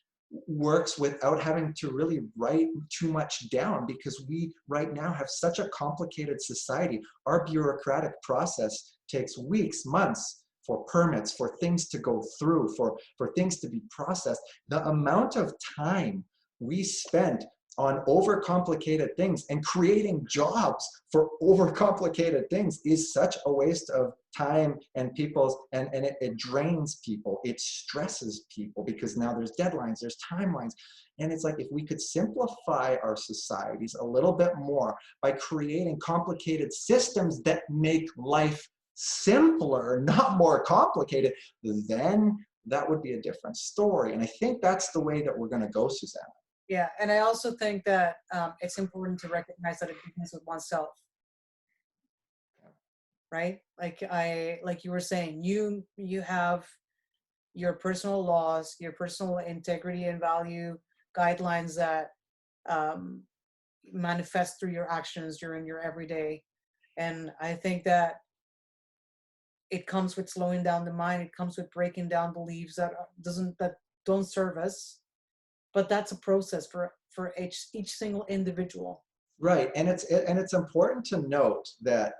works without having to really write too much down, because we right now have such a complicated society. Our bureaucratic process takes weeks, months, for permits, for things to go through, for things to be processed. The amount of time we spent on overcomplicated things and creating jobs for overcomplicated things is such a waste of time and people's, and it drains people. It stresses people because now there's deadlines, there's timelines. And it's like, if we could simplify our societies a little bit more by creating complicated systems that make life simpler, not more complicated, then that would be a different story. And I think that's the way that we're going to go, Susanna. Yeah, and I also think that it's important to recognize that it begins with oneself, right? Like you were saying, you have your personal laws, your personal integrity and value guidelines that manifest through your actions during your everyday. And I think that it comes with slowing down the mind. It comes with breaking down beliefs that don't serve us. But that's a process for each single individual. Right, and it's important to note that,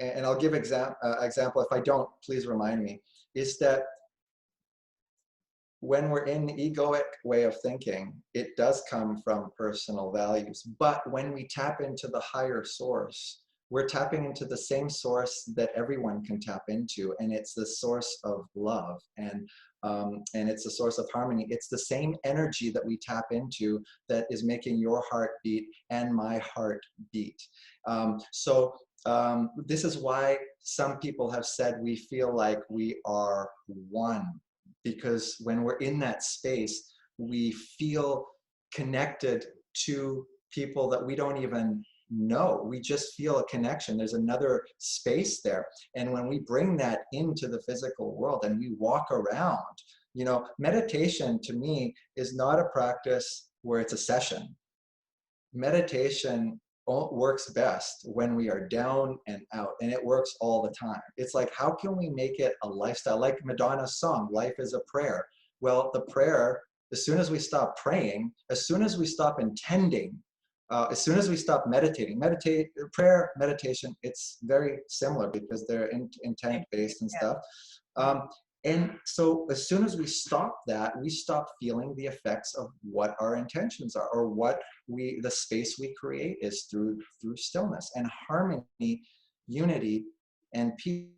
and I'll give example. If I don't, please remind me. Is that when we're in the egoic way of thinking, it does come from personal values. But when we tap into the higher source, we're tapping into the same source that everyone can tap into, and it's the source of love. And and it's a source of harmony. It's the same energy that we tap into that is making your heart beat and my heart beat. This is why some people have said we feel like we are one, because when we're in that space, we feel connected to people that we don't even know. We just feel a connection. There's another space there. And when we bring that into the physical world and we walk around, meditation to me is not a practice where it's a session. Meditation works best when we are down and out, and it works all the time. It's like, how can we make it a lifestyle? Like Madonna's song, Life is a Prayer. Well, the prayer, as soon as we stop praying, as soon as we stop intending, as soon as we stop meditating, prayer, meditation, it's very similar because they're intent-based and stuff. And so as soon as we stop that, we stop feeling the effects of what our intentions are, or what the space we create is through stillness. And harmony, unity, and peace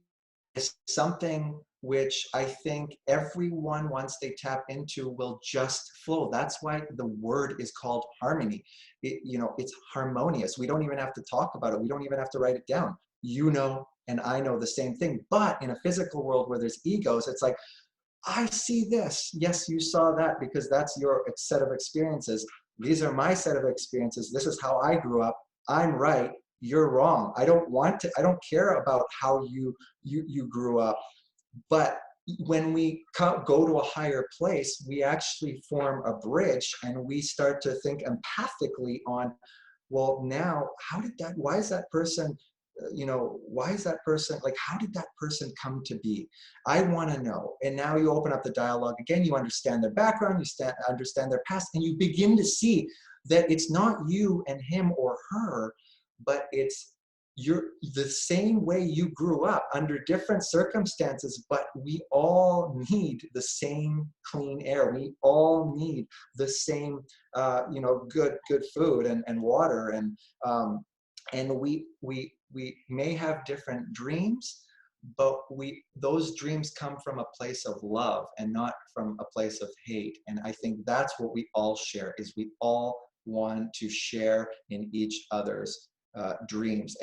is something which I think everyone, once they tap into, will just flow. That's why the word is called harmony. It's harmonious. We don't even have to talk about it. We don't even have to write it down. And I know the same thing. But in a physical world where there's egos, it's like, I see this. Yes, you saw that because that's your set of experiences. These are my set of experiences. This is how I grew up. I'm right. You're wrong. I don't care about how you grew up. But when we go to a higher place, we actually form a bridge, and we start to think empathically on, well, now, why is that person, like, how did that person come to be? I want to know. And now you open up the dialogue again, you understand their background, understand their past, and you begin to see that it's not you and him or her, but it's the same way you grew up under different circumstances, but we all need the same clean air. We all need the same, good food and water. And we may have different dreams, but those dreams come from a place of love and not from a place of hate. And I think that's what we all share, is we all want to share in each other's dreams.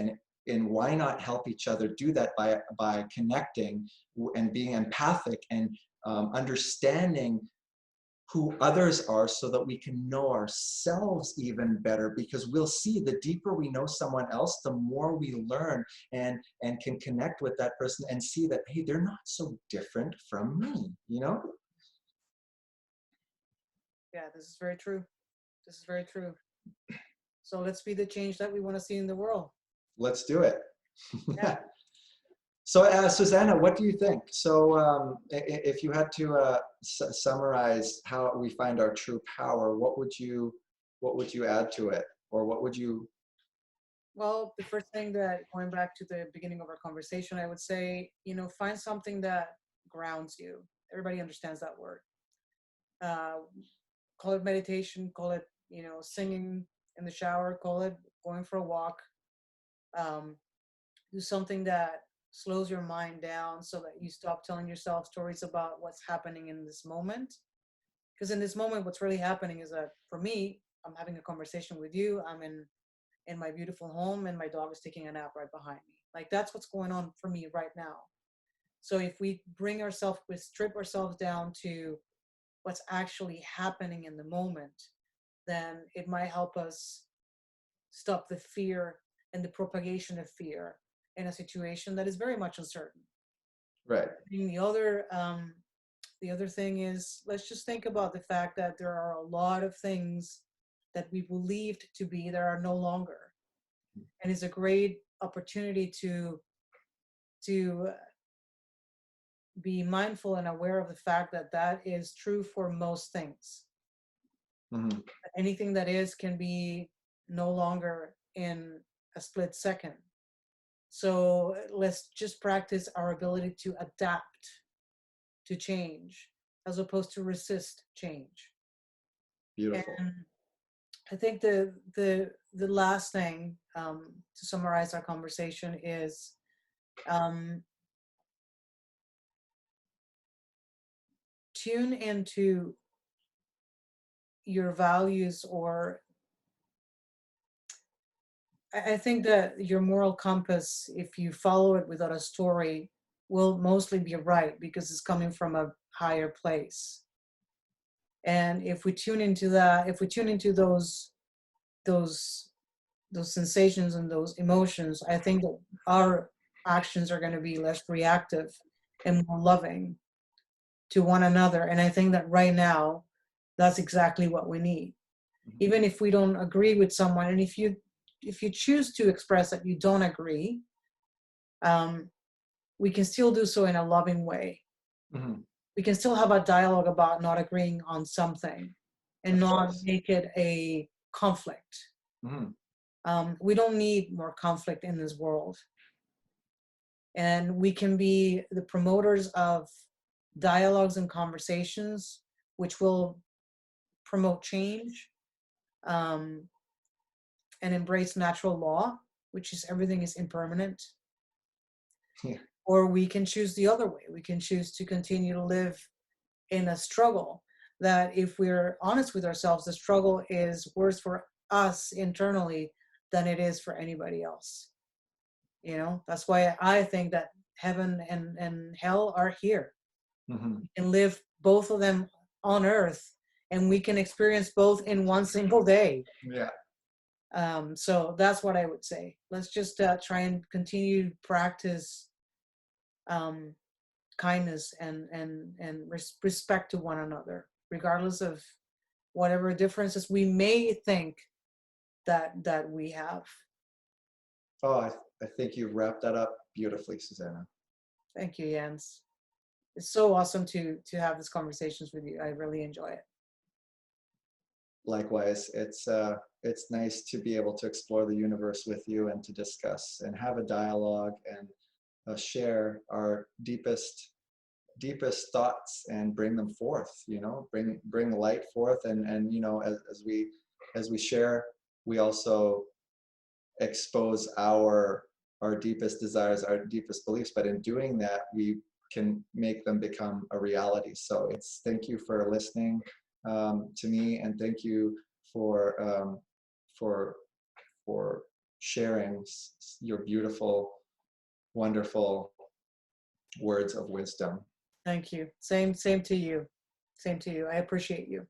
And why not help each other do that by connecting and being empathic and understanding who others are, so that we can know ourselves even better, because we'll see the deeper we know someone else, the more we learn and can connect with that person and see that, hey, they're not so different from me, Yeah, this is very true. This is very true. So let's be the change that we want to see in the world. Let's do it. Yeah. So, Susanna, what do you think? So, if you had to summarize how we find our true power, what would you add to it, or what would you? Well, the first thing, that going back to the beginning of our conversation, I would say, find something that grounds you. Everybody understands that word. Call it meditation, call it, singing in the shower, call it going for a walk. Do something that slows your mind down so that you stop telling yourself stories about what's happening in this moment. Because in this moment, what's really happening is that, for me, I'm having a conversation with you. I'm in my beautiful home, and my dog is taking a nap right behind me. Like, that's what's going on for me right now. So if we strip ourselves down to what's actually happening in the moment, then it might help us stop the fear and the propagation of fear in a situation that is very much uncertain. Right. And the other thing is, let's just think about the fact that there are a lot of things that we believed to be that are no longer. And it's a great opportunity to be mindful and aware of the fact that that is true for most things. Mm-hmm. Anything that is can be no longer in a split second. So let's just practice our ability to adapt to change, as opposed to resist change. Beautiful. And I think the last thing, to summarize our conversation, is tune into your values, or I think that your moral compass, if you follow it without a story, will mostly be right because it's coming from a higher place. And if we tune into that, if we tune into those those sensations and those emotions, I think that our actions are going to be less reactive and more loving to one another. And I think that right now, that's exactly what we need. Even if we don't agree with someone, and if you choose to express that you don't agree, um, we can still do so in a loving way. Mm-hmm. We can still have a dialogue about not agreeing on something and Of not course. make it a conflict. Mm-hmm. We don't need more conflict in this world. And we can be the promoters of dialogues and conversations which will promote change, um, and embrace natural law, which is everything is impermanent. Yeah. Or we can choose the other way. We can choose to continue to live in a struggle that, if we're honest with ourselves, the struggle is worse for us internally than it is for anybody else. You know, that's why I think that heaven and hell are here. Mm-hmm. We can live both of them on earth, and we can experience both in one single day. Yeah. So that's what I would say. Let's just try and continue to practice um, kindness and respect to one another, regardless of whatever differences we may think that we have. Oh, I think you wrapped that up beautifully, Susanna. Thank you, Jens. It's so awesome to have these conversations with you. I really enjoy it. Likewise, it's nice to be able to explore the universe with you and to discuss and have a dialogue and share our deepest thoughts and bring them forth. You know, bring light forth, and you know, as we share, we also expose our deepest desires, our deepest beliefs. But in doing that, we can make them become a reality. So it's thank you for listening to me, and thank you for for for sharing your beautiful, wonderful words of wisdom. Thank you. Same to you. Same to you. I appreciate you.